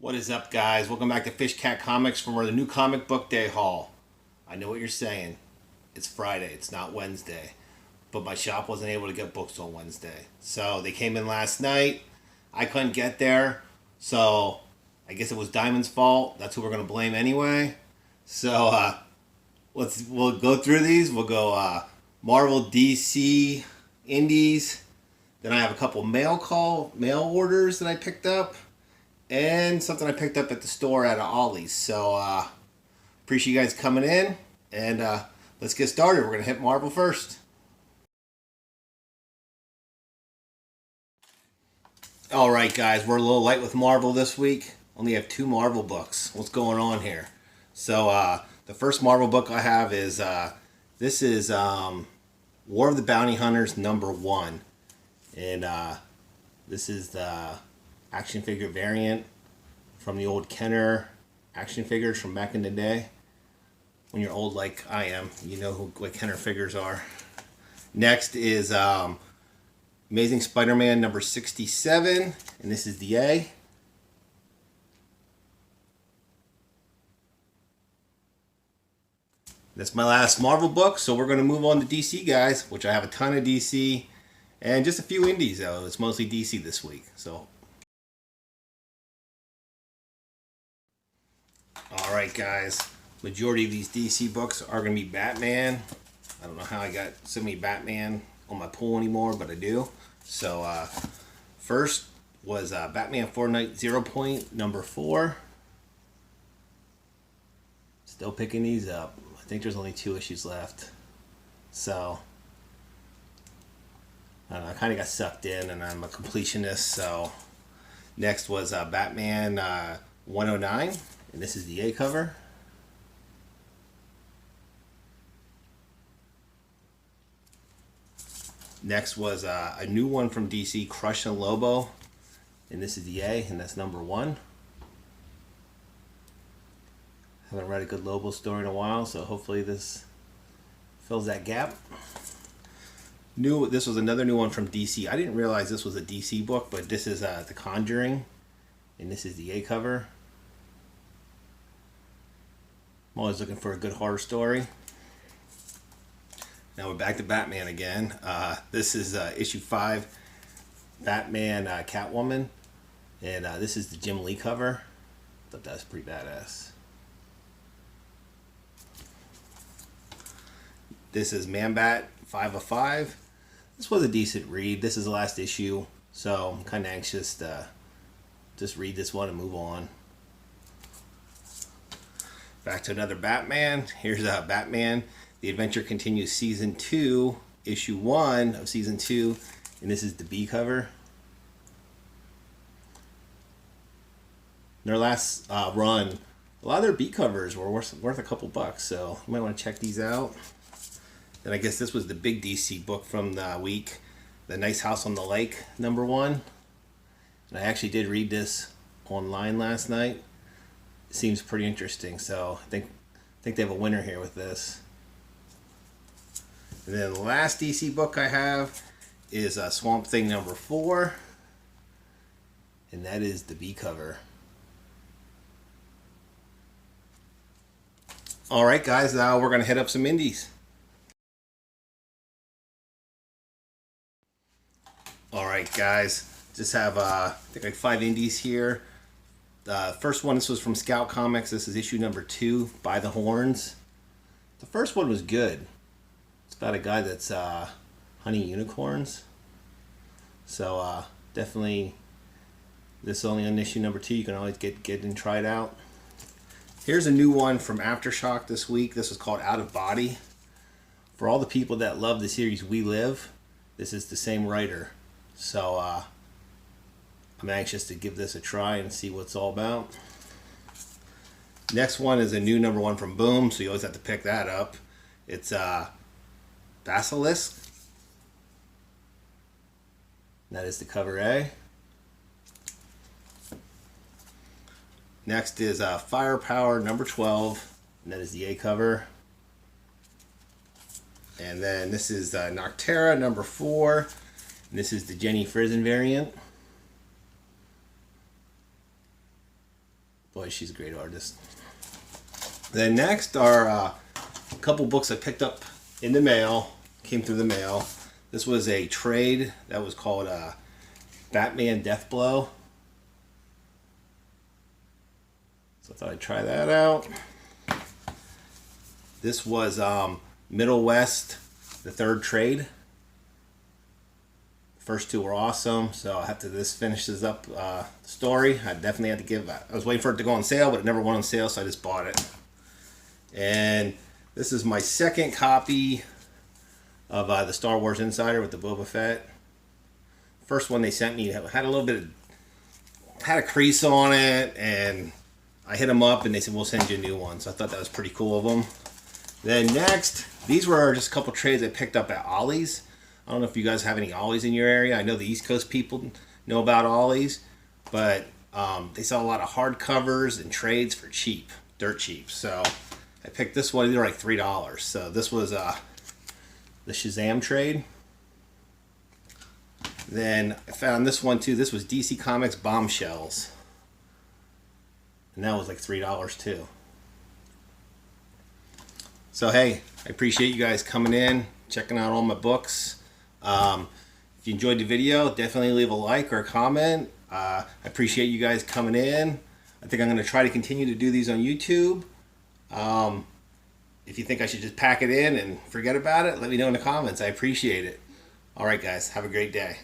What is up, guys? Welcome back to Fish Cat Comics for the new comic book day haul. I know what you're saying. It's Friday, it's not Wednesday. But my shop wasn't able to get books on Wednesday. So they came in last night. I couldn't get there. So I guess it was Diamond's fault. That's who we're going to blame anyway. So we'll go through these. We'll go Marvel, DC, Indies. Then I have a couple mail orders that I picked up. And something I picked up at the store at Ollie's. So, appreciate you guys coming in. And let's get started. We're going to hit Marvel first. Alright, guys. We're a little light with Marvel this week. Only have 2 Marvel books. What's going on here? So, the first Marvel book I have is, this is War of the Bounty Hunters #1. And this is the action figure variant from the old Kenner action figures from back in the day. When you're old like I am, you know what Kenner figures are. Next is Amazing Spider-Man #67, and this is the A. That's my last Marvel book, so we're going to move on to DC, guys, which I have a ton of DC, and just a few indies, though. It's mostly DC this week, so. Alright, guys, majority of these DC books are going to be Batman. I don't know how I got so many Batman on my pull anymore, but I do. So, first was Batman Fortnite 0 Point #4. Still picking these up. I think there's only 2 issues left. So, I don't know, I kind of got sucked in, and I'm a completionist. So, next was Batman 109. And this is the A cover. Next was a new one from DC, Crush and Lobo. And this is the A, and that's #1. Haven't read a good Lobo story in a while, so hopefully this fills that gap. This was another new one from DC. I didn't realize this was a DC book, but this is The Conjuring. And this is the A cover. I'm always looking for a good horror story. Now we're back to Batman again. This is issue 5, Batman Catwoman. And this is the Jim Lee cover. Thought that was pretty badass. This is Man-Bat 5 of 5. This was a decent read. This is the last issue, so I'm kind of anxious to just read this one and move on. Back to another Batman. Here's Batman. The Adventure Continues Season 2, Issue 1 of Season 2. And this is the B cover. Their last run, a lot of their B covers were worth a couple bucks. So you might want to check these out. Then I guess this was the big DC book from the week. The Nice House on the Lake #1. And I actually did read this online last night. Seems pretty interesting, so I think they have a winner here with this. And then the last DC book I have is Swamp Thing #4, and that is the B cover. All right, guys, now we're gonna hit up some indies. All right, guys, just have I think like 5 indies here. The first one, this was from Scout Comics. This is issue #2, By the Horns. The first one was good. It's about a guy that's hunting unicorns. So definitely, this is only on issue #2. You can always get and try it out. Here's a new one from Aftershock this week. This is called Out of Body. For all the people that love the series We Live, this is the same writer. So I'm anxious to give this a try and see what it's all about. Next one is a new #1 from Boom, so you always have to pick that up. It's Basilisk. That is the cover A. Next is Firepower #12, and that is the A cover. And then this is Noctera #4, and this is the Jenny Frison variant. she's a great artist. Then next are a couple books I picked up in the mail, came through the mail. This was a trade that was called Batman Deathblow. So I thought I'd try that out. This was Middle West, the third trade. First two were awesome, so after this finishes up the story, I definitely had to give. I was waiting for it to go on sale, but it never went on sale, so I just bought it. And this is my second copy of the Star Wars Insider with the Boba Fett. First one they sent me had a little bit of, had a crease on it, and I hit them up and they said, we'll send you a new one. So I thought that was pretty cool of them. Then next, these were just a couple trades I picked up at Ollie's. I don't know if you guys have any Ollie's in your area. I know the East Coast people know about Ollie's, but they sell a lot of hardcovers and trades for cheap, dirt cheap. So I picked this one. These were like $3. So this was the Shazam trade. Then I found this one too. This was DC Comics Bombshells, and that was like $3 too. So hey, I appreciate you guys coming in, checking out all my books. If you enjoyed the video, definitely leave a like or a comment. I appreciate you guys coming in. I think I'm going to try to continue to do these on YouTube. If you think I should just pack it in and forget about it, let me know in the comments. I appreciate it. All right, guys, have a great day.